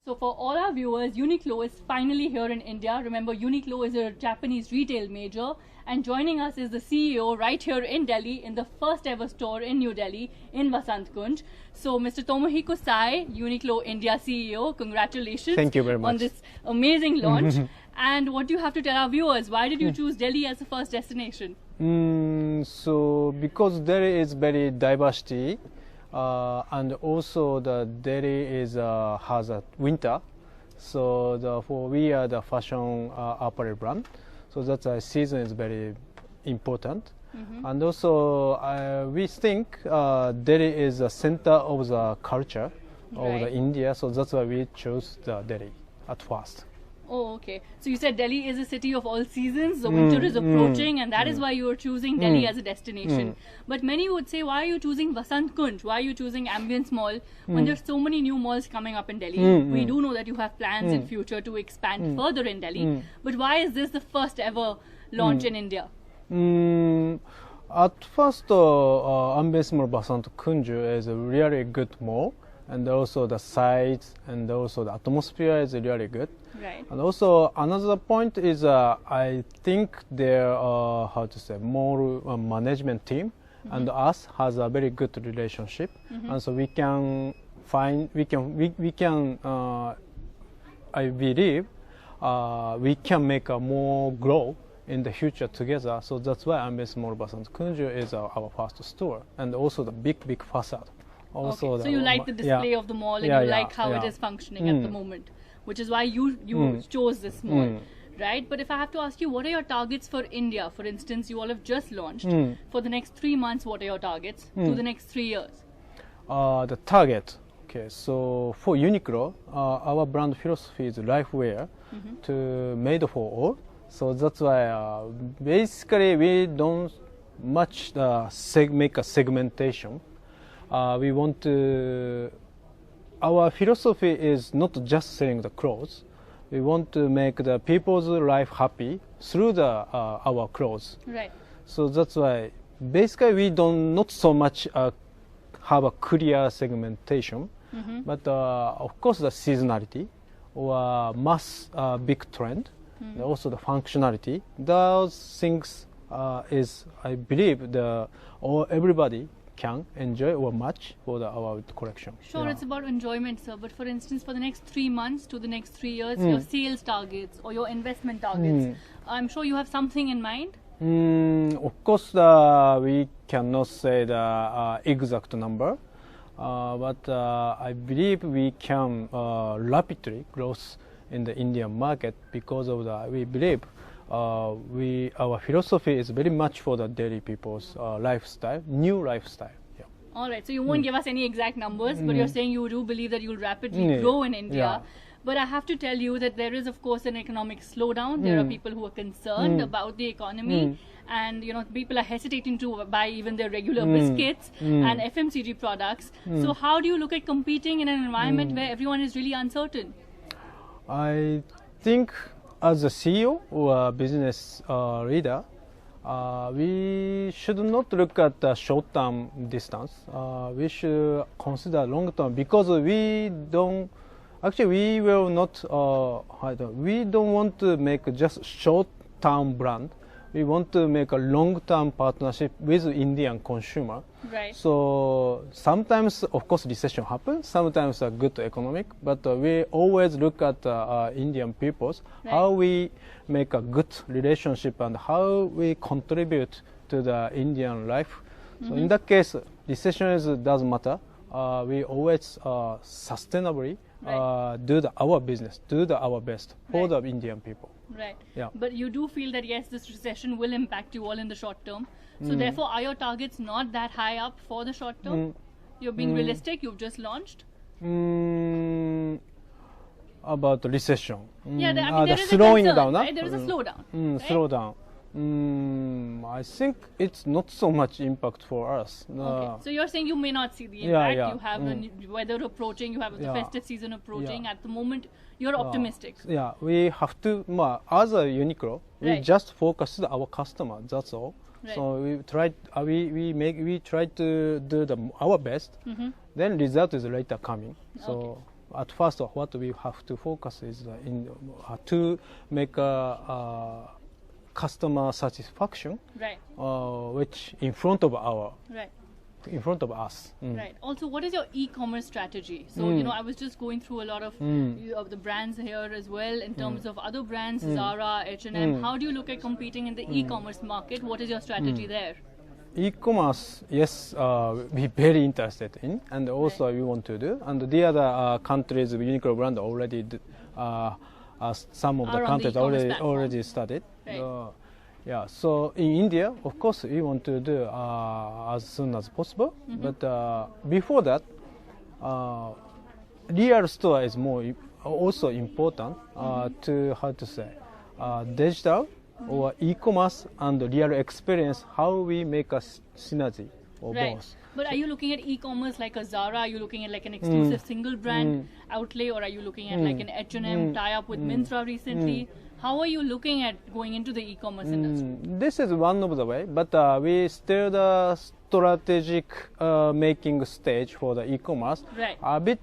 So for all our viewers, UNIQLO is finally here in India. Remember, UNIQLO is a Japanese retail major, and joining us is the CEO right here in Delhi in the first ever store in New Delhi in Vasant Kunj. So Mr. Tomohiko Sai, UNIQLO India CEO, congratulations. Thank you very much on this amazing launch. And what do you have to tell our viewers? Why did you choose Delhi as the first destination? So because Delhi is very diversity, and also the Delhi is has a winter, so therefore we are the fashion apparel brand, so that's a season is very important. And also we think Delhi is the center of the culture of the India, so that's why we chose the Delhi at first. Oh, okay. So you said Delhi is a city of all seasons. The winter is approaching, and that is why you are choosing Delhi as a destination. But many would say, why are you choosing Vasant Kunj? Why are you choosing Ambience Mall when there's so many new malls coming up in Delhi? We do know that you have plans in future to expand further in Delhi. But why is this the first ever launch in India? At first, Ambience Mall Vasant Kunj is a really good mall, and also the size and also the atmosphere is really good. Right. And also another point is I think their how to say more management team and us has a very good relationship, and so we can I believe we can make a more grow in the future together. So that's why Ambience Mall Vasant Kunj is our first store, and also the big facade. Also Okay. So you like the display of the mall, and you like how it is functioning at the moment, which is why you chose this mall, right? But if I have to ask you, what are your targets for India? For instance, you all have just launched. For the next 3 months, what are your targets? To the next 3 years? The target. Okay, so for UNIQLO, our brand philosophy is life wear to made for all. So that's why basically we don't much make a segmentation. We want to. Our philosophy is not just selling the clothes. We want to make the people's life happy through our clothes. Right. So that's why basically we don't not so much have a clear segmentation, but of course the seasonality or mass big trend, and also the functionality. Those things is I believe everybody can enjoy or match for our collection. Sure, it's about enjoyment, sir. But for instance, for the next 3 months to the next 3 years, your sales targets or your investment targets, I'm sure you have something in mind. Of course, we cannot say the exact number, but I believe we can rapidly growth in the Indian market because of we believe our philosophy is very much for the daily people's lifestyle, new lifestyle. Yeah. All right, so you won't give us any exact numbers, but you're saying you do believe that you'll rapidly grow in India. But I have to tell you that there is, of course, an economic slowdown. There are people who are concerned about the economy, and people are hesitating to buy even their regular biscuits and FMCG products. So how do you look at competing in an environment where everyone is really uncertain? I think as a CEO or a business leader, we should not look at the short-term distance. We should consider long-term because we don't. Actually, we will not. We don't want to make just short-term brand. We want to make a long-term partnership with Indian consumer. Right. So sometimes, of course, recession happens. Sometimes a good economic, but we always look at Indian peoples, how we make a good relationship and how we contribute to the Indian life. So in that case, recession doesn't matter. We always sustainably do our business, do our best for the Indian people. Right. Yeah. But you do feel that yes, this recession will impact you all in the short term. So therefore, are your targets not that high up for the short term? You're being realistic. You've just launched. About the recession. Yeah, there is slowing a concern, down. right? There is a slowdown. Right? Slowdown. I think it's not so much impact for us. Okay. So you're saying you may not see the impact. Yeah. You have the weather approaching. You have the festive season approaching. At the moment, you're optimistic. Yeah, we have to. As a UNIQLO, we just focus on our customer. That's all. Right. So we try. We try to do our best. Then result is later coming. So at first what we have to focus is to make a customer satisfaction, right, which in front of right. In front of us. Right. Also, what is your e-commerce strategy? So, you know, I was just going through a lot of the brands here as well in terms of other brands, Zara, H&M. How do you look at competing in the e-commerce market? What is your strategy there? E-commerce, yes, we very interested in, and also we want to do. And the other countries, UNIQLO brand already, some of the countries already started. Right. Yeah, so in India, of course, we want to do as soon as possible. But before that, real store is also important to, how to say, digital or e-commerce and real experience, how we make a synergy of both. But are you looking at e-commerce like a Zara? Are you looking at like an exclusive single brand outlay, or are you looking at like an H&M tie-up with Myntra recently? How are you looking at going into the e-commerce industry? This is one of the way, but we still the strategic making stage for the e-commerce. Right. A bit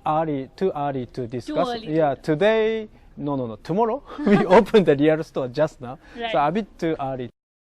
early, too early to discuss. Too early. Yeah, today, no, tomorrow we opened the real store just now, Right. so a bit too early.